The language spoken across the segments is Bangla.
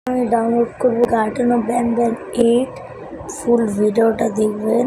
আমি ডাউনলোড করব গার্ডেন অফ ব্যান 8 ফুল ভিডিওটা দেখবেন।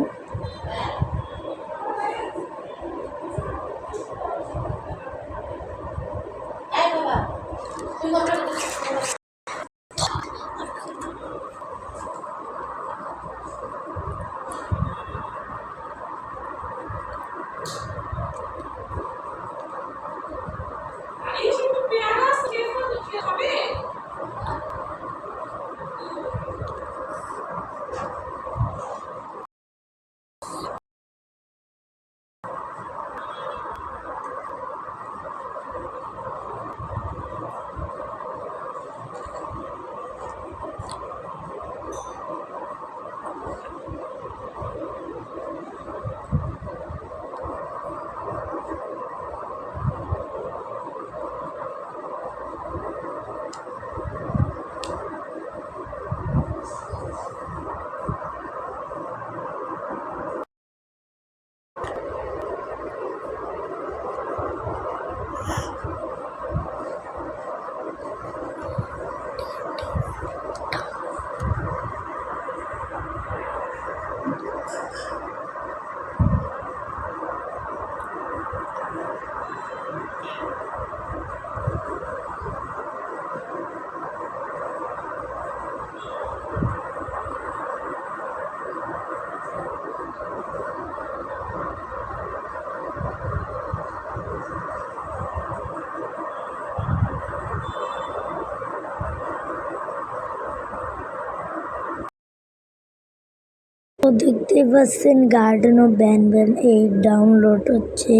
তো দেখতে পাচ্ছেন গার্ডেন অফ ব্যান 8 ডাউনলোড হচ্ছে।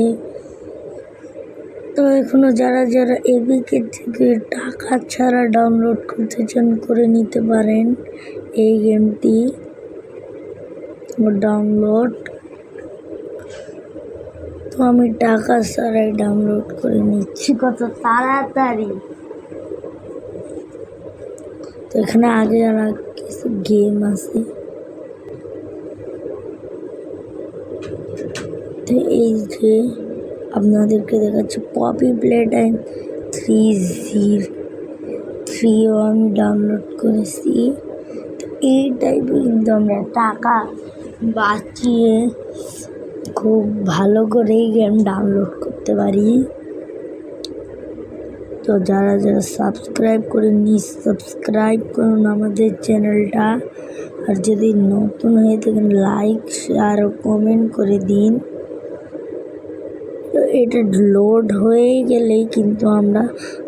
তো এখনো যারা যারা এবিকে থেকে টাকা ছাড়া ডাউনলোড করতে চান করে নিতে পারেন এই গেমটি ডাউনলোড। তো আমি টাকা ছাড়াই ডাউনলোড করে নিচ্ছি কত তাড়াতাড়ি। তো এখানে আগে আর কিছু গেম আছে। তো এই যে আপনাদেরকে দেখাচ্ছি পপি প্লে টাইম 303ও আমি ডাউনলোড করেছি। তো এই টাইপে কিন্তু আমরা টাকা বাঁচিয়ে খুব ভালো করেই গেম ডাউনলোড করতে পারি। তো যারা যারা সাবস্ক্রাইব করেননি সাবস্ক্রাইব করুন আমাদের চ্যানেলটা। আর যদি নতুন হয়ে থাকেন লাইক শেয়ার ও কমেন্ট করে দিন। তো এটা লোড হয়ে গেলেই কিন্তু আমরা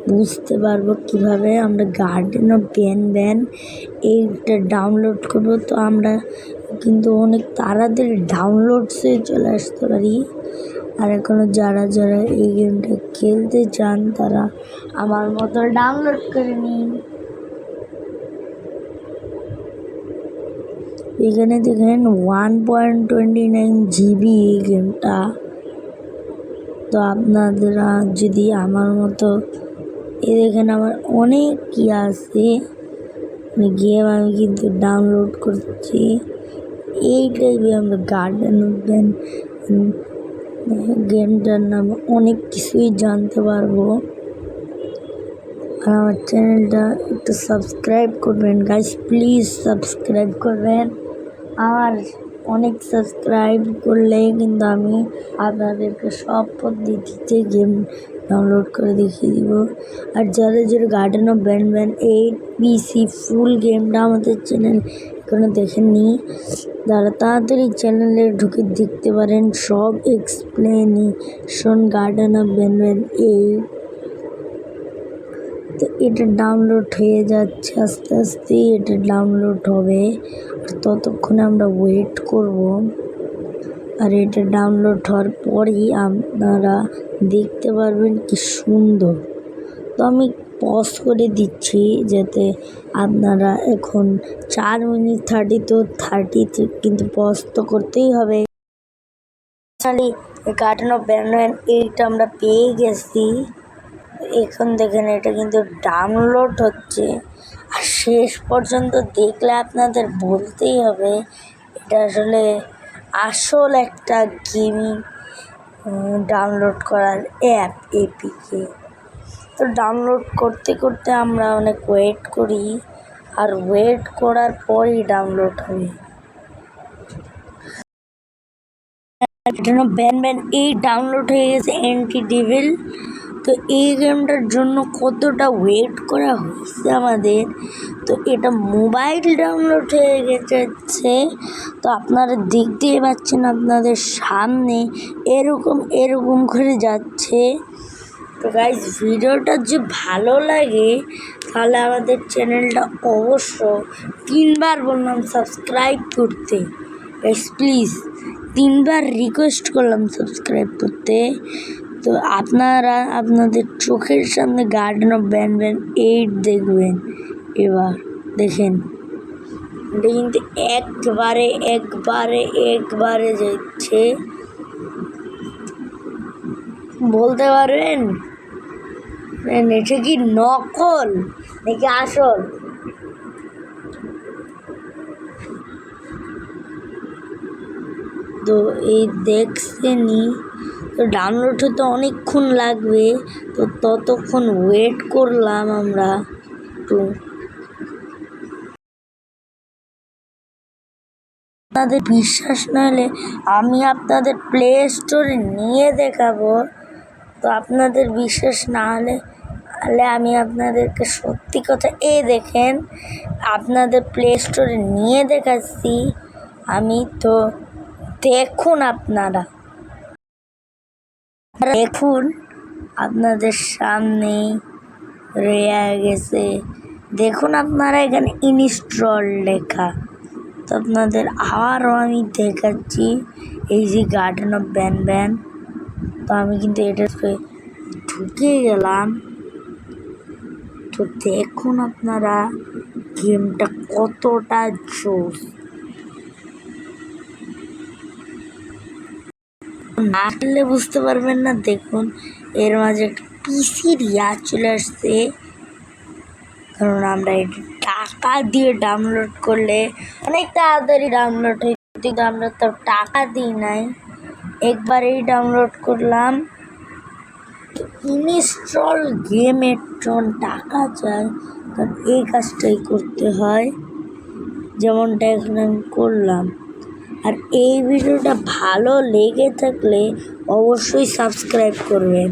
বুঝতে পারবো কিভাবে আমরা গার্ডেন অফ ব্যান এইটা ডাউনলোড করব। তো আমরা কিন্তু অনেক তাড়াতাড়ি ডাউনলোডসে চলে আসতে পারি। আর এখনও যারা যারা এই গেমটা খেলতে চান তারা আমার মতো ডাউনলোড করে নিন। এখানে দেখেন 1.29 GB এই গেমটা। তো আপনারা যদি আমার মতো দেখেন আমার অনেক কি আছে গেম আমি কিন্তু ডাউনলোড করছি। এই টাইপে আমরা গার্ডেন অফ ব্যান গেমটার নামে অনেক কিছুই জানতে পারবো। আর আমার চ্যানেলটা একটু সাবস্ক্রাইব করবেন গাইস, প্লিজ সাবস্ক্রাইব করবেন। আর অনেক সাবস্ক্রাইব করলে কিন্তু আমি আপনাদেরকে সব পদ্ধতিতে গেম ডাউনলোড করে দেখিয়ে দিব। আর যারা যারা গার্ডেন অফ ব্যান 8 পিসি ফুল গেমটা আমাদের চ্যানেল এখনো দেখেননি তারা তাড়াতাড়ি চ্যানেলে ঢুকে দেখতে পারেন সব এক্সপ্লেনেশন গার্ডেন অফ ব্যান 8। তো এটা ডাউনলোড হয়ে যাচ্ছে আস্তে আস্তে, এটা ডাউনলোড হবে। আর ততক্ষণে আমরা ওয়েট করব। আর এটা ডাউনলোড হওয়ার পরেই আপনারা দেখতে পারবেন কি সুন্দর। তো আমি পজ করে দিচ্ছি যাতে আপনারা এখন 4 মিনিট 30 তো 30 কিন্তু পজ তো করতেই হবে। গার্ডেন অফ ব্যান 8 আমরা পেয়ে গেছি। এখন দেখেন এটা কিন্তু ডাউনলোড হচ্ছে। আর শেষ পর্যন্ত দেখলে আপনাদের বলতেই হবে এটা আসলে আসল একটা গেমিং ডাউনলোড করার অ্যাপ এপিকে। তো ডাউনলোড করতে করতে আমরা অনেক ওয়েট করি। আর ওয়েট করার পরই ডাউনলোড হবে। ব্যান ব্যান এই ডাউনলোড হয়ে গেছে অ্যান্টি ডেভিল। তো এই গেমটার জন্য কতটা ওয়েট করা হয়েছে আমাদের। তো এটা মোবাইল ডাউনলোড হয়ে গেছে। তো আপনারা দেখতেই পাচ্ছেন আপনাদের সামনে এরকম করে যাচ্ছে। তো গাইজ ভিডিওটা যে ভালো লাগে তাহলে আমাদের চ্যানেলটা অবশ্য 3বার বললাম সাবস্ক্রাইব করতে। গাইজ প্লিজ 3বার রিকোয়েস্ট করলাম সাবস্ক্রাইব করতে। তো আপনারা আপনাদের চোখের সামনে গার্ডেন অফ ব্যান 8 দেখবেন। এবার দেখেন এটা কিন্তু একবারে যাচ্ছে। বলতে পারবেন এটা কি নকল নাকি আসল? তো এই দেখছেনই, তো ডাউনলোড হতে অনেকক্ষণ লাগবে। তো ততক্ষণ ওয়েট করলাম আমরা একটু। আপনাদের বিশ্বাস না হলে আমি আপনাদের প্লে স্টোরে নিয়ে দেখাবো। তো আপনাদের বিশ্বাস না হলে আমি আপনাদেরকে সত্যি কথা দেখেন আপনাদের প্লে স্টোরে নিয়ে দেখাচ্ছি আমি। তো দেখুন আপনারা দেখুন আপনাদের সামনে রয়ে গেছে। দেখুন আপনারা এখানে ইনস্টল লেখা। তো আপনাদের আবারও আমি দেখাচ্ছি এই যে গার্ডেন অফ ব্যান। তো আমি কিন্তু এটাতে ঢুকে গেলাম। তো দেখুন আপনারা গেমটা কতটা জোস। না খেললে বুঝতে পারবেন না। দেখুন এর মাঝে একটা পিসির চলে আসছে, কারণ আমরা এটা টাকা দিয়ে ডাউনলোড করলে অনেক তাড়াতাড়ি ডাউনলোড হয়, কিন্তু আমরা তো টাকা দিই নাই, একবারেই ডাউনলোড করলাম। ইনস্টল গেমের যখন টাকা চাই তখন এই কাজটাই করতে হয়, যেমনটা এখন আমি করলাম। আর এই ভিডিওটা ভালো লেগে থাকলে অবশ্যই সাবস্ক্রাইব করবেন।